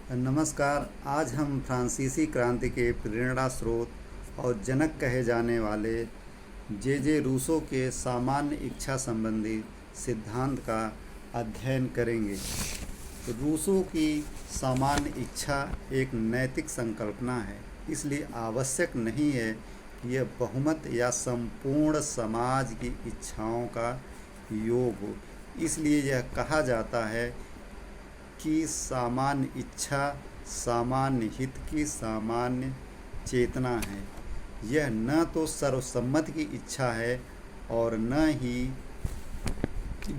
नमस्कार। आज हम फ्रांसीसी क्रांति के प्रेरणा स्रोत और जनक कहे जाने वाले जे रूसो के सामान्य इच्छा संबंधी सिद्धांत का अध्ययन करेंगे। रूसो की सामान्य इच्छा एक नैतिक संकल्पना है, इसलिए आवश्यक नहीं है कि यह बहुमत या संपूर्ण समाज की इच्छाओं का योग हो। इसलिए यह कहा जाता है कि सामान्य इच्छा सामान्य हित की सामान्य चेतना है। यह न तो सर्वसम्मति की इच्छा है और न ही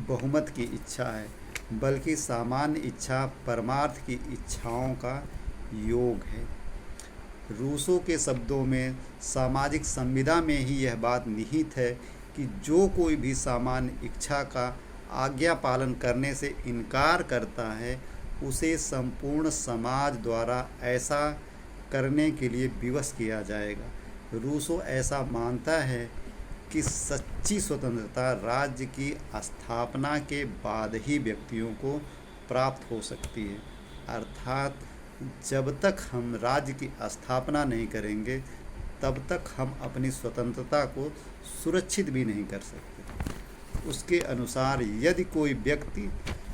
बहुमत की इच्छा है, बल्कि सामान्य इच्छा परमार्थ की इच्छाओं का योग है। रूसो के शब्दों में सामाजिक संविदा में ही यह बात निहित है कि जो कोई भी सामान्य इच्छा का आज्ञा पालन करने से इनकार करता है, उसे संपूर्ण समाज द्वारा ऐसा करने के लिए विवश किया जाएगा। रूसो ऐसा मानता है कि सच्ची स्वतंत्रता राज्य की स्थापना के बाद ही व्यक्तियों को प्राप्त हो सकती है। अर्थात जब तक हम राज्य की स्थापना नहीं करेंगे, तब तक हम अपनी स्वतंत्रता को सुरक्षित भी नहीं कर सकते। उसके अनुसार यदि कोई व्यक्ति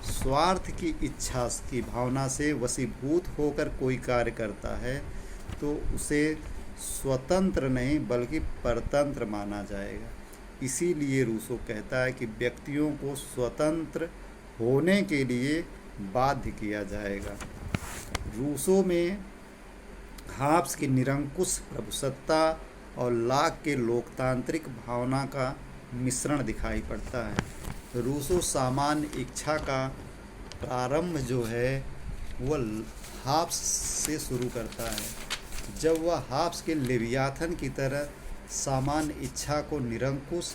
स्वार्थ की इच्छा की भावना से वशीभूत होकर कोई कार्य करता है, तो उसे स्वतंत्र नहीं बल्कि परतंत्र माना जाएगा। इसीलिए रूसो कहता है कि व्यक्तियों को स्वतंत्र होने के लिए बाध्य किया जाएगा। रूसो में हाब्स की निरंकुश प्रभुसत्ता और लाक के लोकतांत्रिक भावना का मिश्रण दिखाई पड़ता है। रूसो सामान्य इच्छा का प्रारंभ जो है वह हाब्स से शुरू करता है। जब वह हाब्स के लेवियाथन की तरह सामान्य इच्छा को निरंकुश,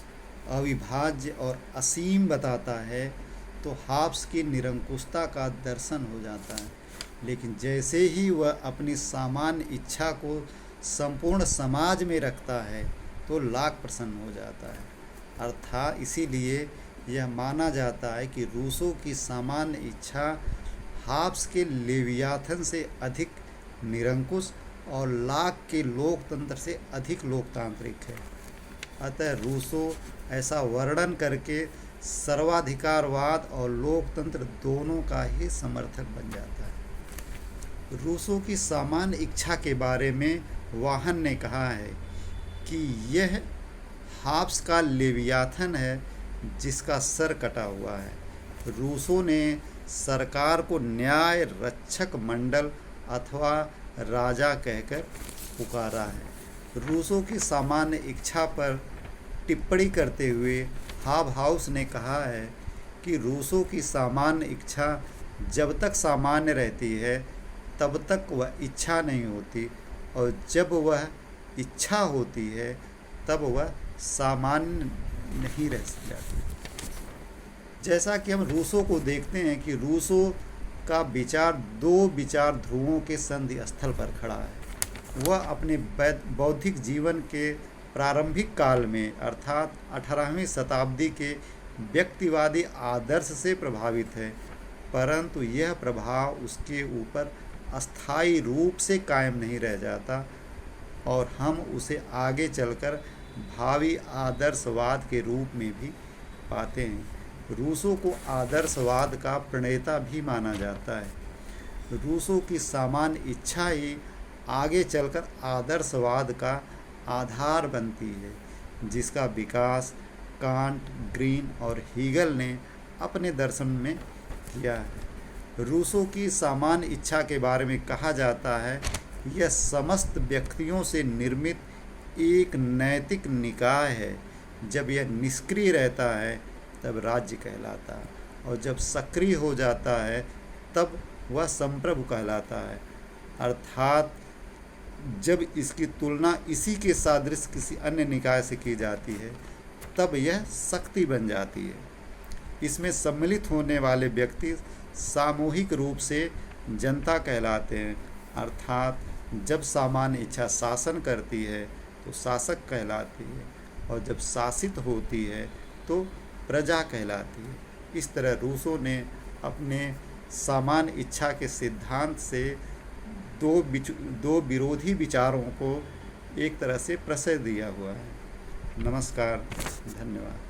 अविभाज्य और असीम बताता है, तो हाब्स की निरंकुशता का दर्शन हो जाता है। लेकिन जैसे ही वह अपनी सामान्य इच्छा को संपूर्ण समाज में रखता है, तो लाक प्रसन्न हो जाता है। अर्थात इसीलिए यह माना जाता है कि रूसो की सामान्य इच्छा हाब्स के लेवियाथन से अधिक निरंकुश और लाक के लोकतंत्र से अधिक लोकतांत्रिक है। अतः रूसो ऐसा वर्णन करके सर्वाधिकारवाद और लोकतंत्र दोनों का ही समर्थक बन जाता है। रूसो की सामान्य इच्छा के बारे में वाहन ने कहा है कि यह हाब्स का लेवियाथन है जिसका सर कटा हुआ है। रूसो ने सरकार को न्याय रक्षक मंडल अथवा राजा कहकर पुकारा है। रूसो की सामान्य इच्छा पर टिप्पणी करते हुए हाबहाउस ने कहा है कि रूसो की सामान्य इच्छा जब तक सामान्य रहती है, तब तक वह इच्छा नहीं होती, और जब वह इच्छा होती है, तब वह सामान्य नहीं रह जाती। जैसा कि हम रूसो को देखते हैं कि रूसो का विचार दो विचार ध्रुवों के संधि स्थल पर खड़ा है। वह अपने बौद्धिक जीवन के प्रारंभिक काल में अर्थात 18वीं शताब्दी के व्यक्तिवादी आदर्श से प्रभावित है, परंतु यह प्रभाव उसके ऊपर अस्थायी रूप से कायम नहीं रह जाता और हम उसे आगे चलकर भावी आदर्शवाद के रूप में भी पाते हैं। रूसो को आदर्शवाद का प्रणेता भी माना जाता है। रूसो की सामान्य इच्छा ही आगे चलकर आदर्शवाद का आधार बनती है, जिसका विकास कांट, ग्रीन और हीगल ने अपने दर्शन में किया है। रूसो की सामान्य इच्छा के बारे में कहा जाता है, यह समस्त व्यक्तियों से निर्मित एक नैतिक निकाय है। जब यह निष्क्रिय रहता है तब राज्य कहलाता है, और जब सक्रिय हो जाता है तब वह संप्रभु कहलाता है। अर्थात जब इसकी तुलना इसी के सादृश किसी अन्य निकाय से की जाती है, तब यह शक्ति बन जाती है। इसमें सम्मिलित होने वाले व्यक्ति सामूहिक रूप से जनता कहलाते हैं। अर्थात जब सामान्य इच्छा शासन करती है तो शासक कहलाती है, और जब शासित होती है तो प्रजा कहलाती है। इस तरह रूसो ने अपने सामान्य इच्छा के सिद्धांत से दो विरोधी विचारों को एक तरह से प्रश्रय दिया हुआ है। नमस्कार, धन्यवाद।